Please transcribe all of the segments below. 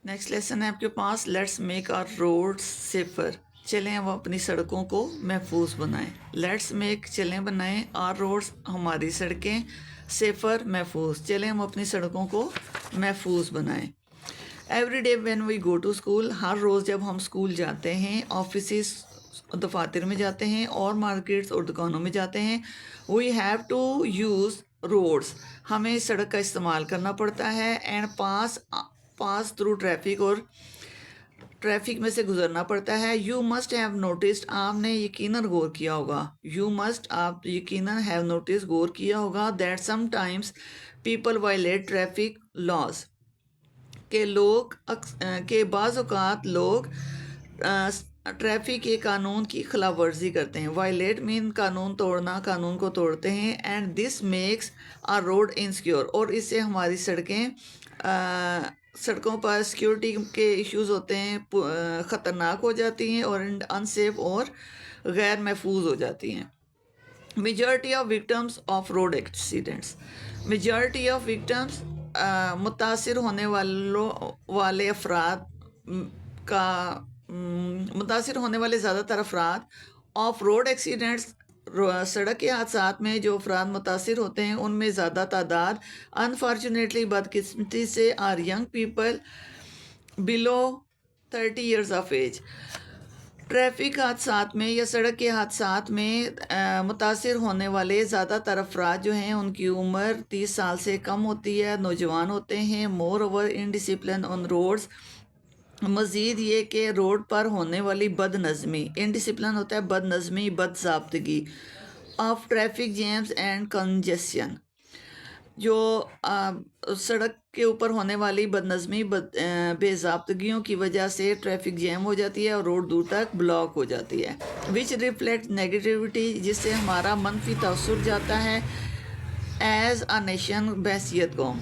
Next lesson ہے آپ کے پاس، let's make our road safer, چلیں ہم اپنی سڑکوں کو محفوظ بنائیں. لیٹس میک چلیں بنائیں، آر روڈس ہماری سڑکیں، سیفر محفوظ، چلیں ہم اپنی سڑکوں کو محفوظ بنائیں. Every day when we go to school, ہر روز جب ہم اسکول جاتے ہیں، آفیسز دفاتر میں جاتے ہیں اور مارکیٹس اور دکانوں میں جاتے ہیں، we have to use roads, ہمیں سڑک کا استعمال کرنا پڑتا ہے. اینڈ پاس تھرو ٹریفک، اور ٹریفک میں سے گزرنا پڑتا ہے. یو مسٹ ہیو نوٹسڈ، آپ نے یقیناً غور کیا ہوگا، یو مسٹ آپ یقیناً ہیو نوٹس غور کیا ہوگا، that sometimes people violate traffic laws, کہ بعض اوقات لوگ ٹریفک کے قانون کی خلاف ورزی کرتے ہیں. وائلیٹ مین قانون توڑنا، قانون کو توڑتے ہیں. And this makes a road insecure, اور اس سے ہماری سڑکوں پر سیکیورٹی کے ایشوز ہوتے ہیں، خطرناک ہو جاتی ہیں اور انسیف اور غیر محفوظ ہو جاتی ہیں. Majority of victims of road accidents, majority of victims متاثر ہونے والے زیادہ تر افراد آف روڈ ایکسیڈنٹس، سڑک کے حادثات میں جو افراد متاثر ہوتے ہیں ان میں زیادہ تعداد انفارچونیٹلی بدقسمتی سے are young people below 30 years of age. Traffic حادثات میں یا سڑک کے حادثات میں متاثر ہونے والے زیادہ تر افراد جو ہیں ان کی عمر 30 سال سے کم ہوتی ہے، نوجوان ہوتے ہیں. مور اوور انڈسپلن آن روڈز، مزید یہ کہ روڈ پر ہونے والی بد نظمی، انڈسپلن ہوتا ہے بد نظمی، بد ضابطگی، of traffic jams and congestion, جو سڑک کے اوپر ہونے والی بد نظمی، بے ضابطگیوں کی وجہ سے ٹریفک جیم ہو جاتی ہے اور روڈ دور تک بلاک ہو جاتی ہے. وچ ریفلیکٹ نیگیٹیوٹی، جس سے ہمارا منفی تاثر جاتا ہے. ایز اے نیشن، بحیثیت قوم،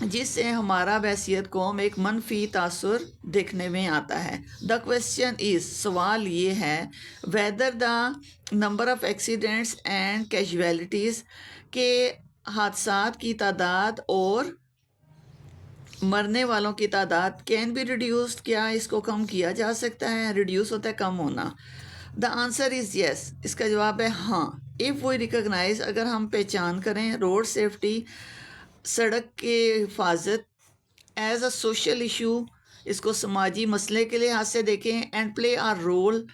جس سے ہمارا بحیثیت قوم ایک منفی تاثر دیکھنے میں آتا ہے. دا کویسچن از، سوال یہ ہے، whether the number of accidents and casualties, کہ حادثات کی تعداد اور مرنے والوں کی تعداد کین بی ریڈیوسڈ، کیا اس کو کم کیا جا سکتا ہے؟ ریڈیوس ہوتا ہے کم ہونا. دا آنسر از یس، اس کا جواب ہے ہاں. اف وی ریکگنائز، اگر ہم پہچان کریں، روڈ سیفٹی، سڑک کے حفاظت، ایز اے سوشل ایشو، اس کو سماجی مسئلے کے لحاظ سے دیکھیں. اینڈ پلے آر رول،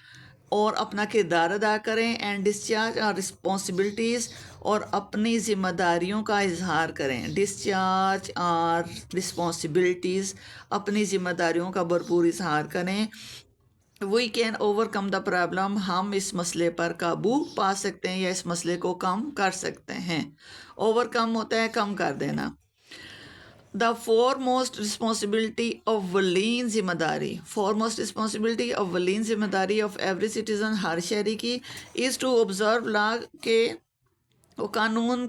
اور اپنا کردار ادا کریں. اینڈ ڈسچارج آر رسپانسبلٹیز، اور اپنی ذمہ داریوں کا اظہار کریں. ڈسچارج آر رسپانسبلٹیز، اپنی ذمہ داریوں کا بھرپور اظہار کریں. We can overcome the problem, ہم اس مسئلے پر قابو پا سکتے ہیں یا اس مسئلے کو کم کر سکتے ہیں. اوور کم ہوتا ہے کم کر دینا. The foremost responsibility of villain, ذمہ داری، foremost responsibility of villain, ذمہ داری آف ایوری سٹیزن، ہر شہری کی، از ٹو آبزرو لا، کہ وہ قانون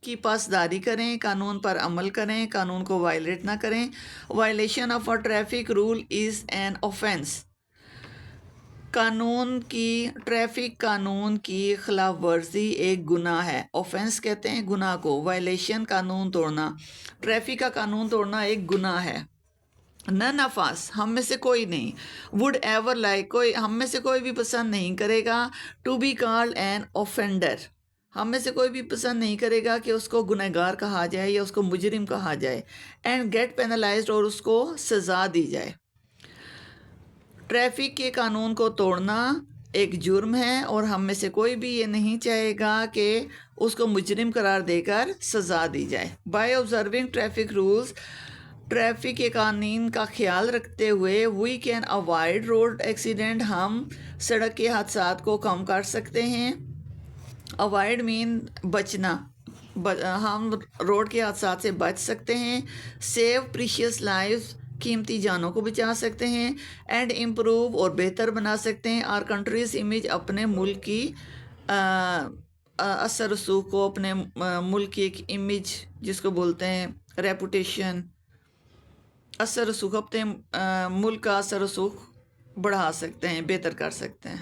کی پاسداری کریں، قانون پر عمل کریں، قانون کو وائلیٹ نہ کریں. Violation of a traffic rule is an offence, traffic قانون کی خلاف ورزی ایک گناہ ہے. اوفینس کہتے ہیں گناہ کو، وائلیشن قانون توڑنا، ٹریفک کا قانون توڑنا ایک گناہ ہے. نن آف اس، ہم میں سے کوئی نہیں، وڈ ایور لائک، ہم میں سے کوئی بھی پسند نہیں کرے گا، to be called an offender, ہم میں سے کوئی بھی پسند نہیں کرے گا کہ اس کو گنہگار کہا جائے یا اس کو مجرم کہا جائے. اینڈ گیٹ پینلائزڈ، اور اس کو سزا دی جائے. ٹریفک کے قانون کو توڑنا ایک جرم ہے، اور ہم میں سے کوئی بھی یہ نہیں چاہے گا کہ اس کو مجرم قرار دے کر سزا دی جائے. By observing traffic rules, traffic کے قوانین کا خیال رکھتے ہوئے، we can avoid road accident, ہم سڑک کے حادثات کو کم کر سکتے ہیں. اوائڈ مین بچنا، ہم روڈ کے حادثات سے بچ سکتے ہیں. سیو پریشیس لائف، قیمتی جانوں کو بچا سکتے ہیں. اینڈ امپروو، اور بہتر بنا سکتے ہیں. آر کنٹریز امیج، اپنے ملک کی اثر رسوخ کو، اپنے ملک کی ایک امیج جس کو بولتے ہیں ریپوٹیشن، اثر رسوخ، اپنے ملک کا اثر رسوخ بڑھا سکتے ہیں، بہتر کر سکتے ہیں.